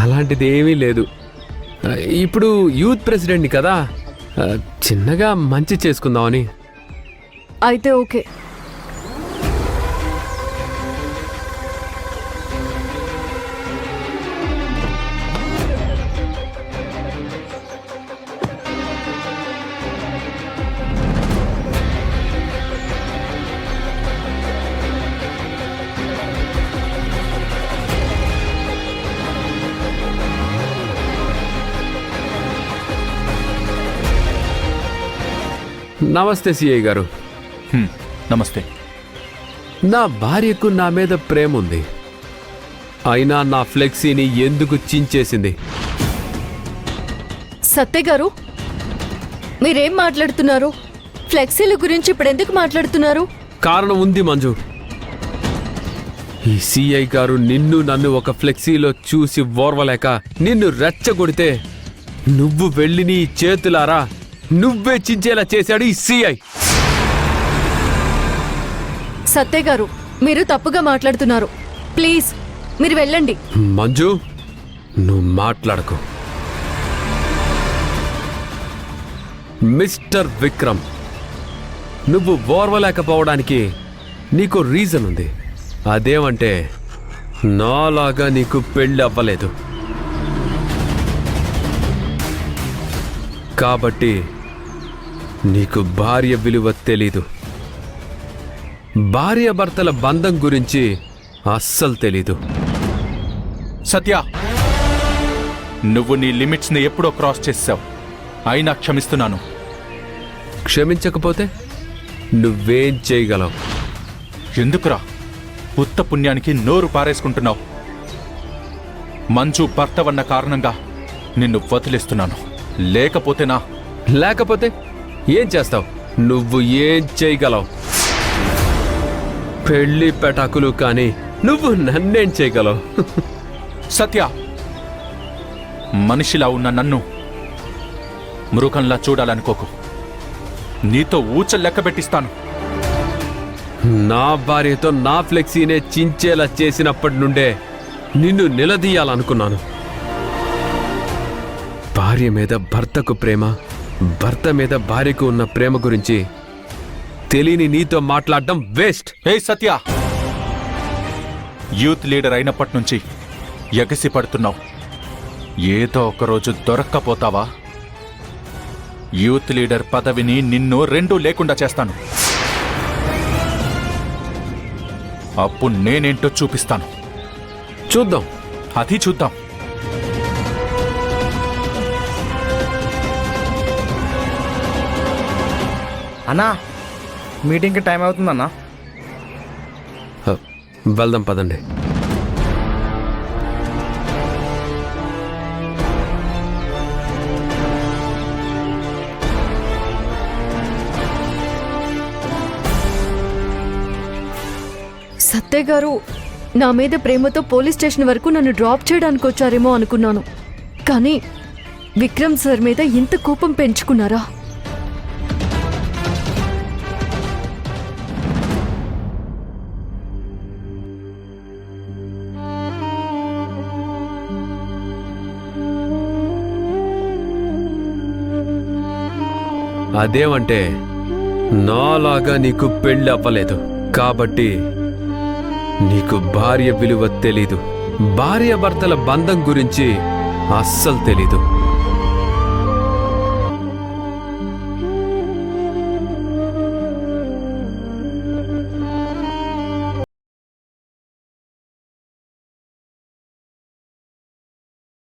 అలాంటిది ఏమీ లేదు. ఇప్పుడు యూత్ ప్రెసిడెంట్ని కదా, చిన్నగా మంచి చేసుకుందామని. అయితే ఓకే. నమస్తే సిఐ గారు. నమస్తే. నా భార్యకు నా మీద ప్రేమ ఉంది, అయినా నా ఫ్లెక్సీని ఎందుకు చించేసింది? సత్య గారు, మీరేం మాట్లాడుతున్నారు? ఫ్లెక్సీల గురించి ఇప్పుడు ఎందుకు మాట్లాడుతున్నారు? కారణం ఉంది మంజు. ఈ సిఐ గారు నిన్ను నన్ను ఒక ఫ్లెక్సీలో చూసి ఓర్వలేక నిన్ను రెచ్చగొడితే నువ్వు వెళ్ళి నీ చేతులారా నువ్వే చించేలా చేశాడు ఈ సిఐ. సత్య గారు, మీరు తప్పుగా మాట్లాడుతున్నారు. ప్లీజ్ మీరు వెళ్ళండి. మంజు, నువ్వు మాట్లాడకు. మిస్టర్ విక్రమ్, నువ్వు ఓర్వలేకపోవడానికి నీకు రీజన్ ఉంది. అదేమంటే నాలాగా నీకు పెళ్ళి అవ్వలేదు కాబట్టి నీకు భార్య విలువ తెలీదు. భార్యాభర్తల బంధం గురించి అస్సలు తెలీదు. సత్య, నువ్వు నీ లిమిట్స్ని ఎప్పుడో క్రాస్ చేసావు. అయినా క్షమిస్తున్నాను. క్షమించకపోతే నువ్వేం చేయగలవు? ఎందుకురా ఉత్త పుణ్యానికి నోరు పారేసుకుంటున్నావు? మంచు భర్తవన్న కారణంగా నిన్ను వదిలేస్తున్నాను. లేకపోతే ఏం చేస్తావు? నువ్వు ఏం చేయగలవు? పెళ్లి పెటాకులు కానీ నువ్వు నన్నేం చేయగలవు? సత్య, మనిషిలా ఉన్న నన్ను మృగంలా చూడాలనుకోకు. నీతో ఊచ లెక్క పెట్టిస్తాను. నా భార్యతో నా ఫ్లెక్సీనే చించేలా చేసినప్పటి నుండే నిన్ను నిలదీయాలనుకున్నాను. భార్య మీద భర్తకు ప్రేమ, భర్త మీద భార్యకు ఉన్న ప్రేమ గురించి తెలియని నీతో మాట్లాడడం వేస్ట్. ఏ సత్య, యూత్ లీడర్ అయినప్పటి నుంచి ఎగసి పడుతున్నావు. ఏదో ఒకరోజు దొరక్కపోతావా? యూత్ లీడర్ పదవిని నిన్ను రెండూ లేకుండా చేస్తాను. అప్పుడు నేనేంటో చూపిస్తాను. చూద్దాం. అది చూద్దాం. అన్నా, మీటింగ్కి టైం అవుతుందన్నా. వెళ్దాం పదండి. సత్య గారు నా మీద ప్రేమతో పోలీస్ స్టేషన్ వరకు నన్ను డ్రాప్ చేయడానికి వచ్చారేమో అనుకున్నాను. కానీ విక్రమ్ సార్ మీద ఇంత కోపం పెంచుకున్నారా? అదేమంటే నాలాగా నీకు పెళ్ళి అవ్వలేదు కాబట్టి నీకు భార్య విలువ తెలీదు. భార్యాభర్తల బంధం గురించి అస్సలు తెలీదు.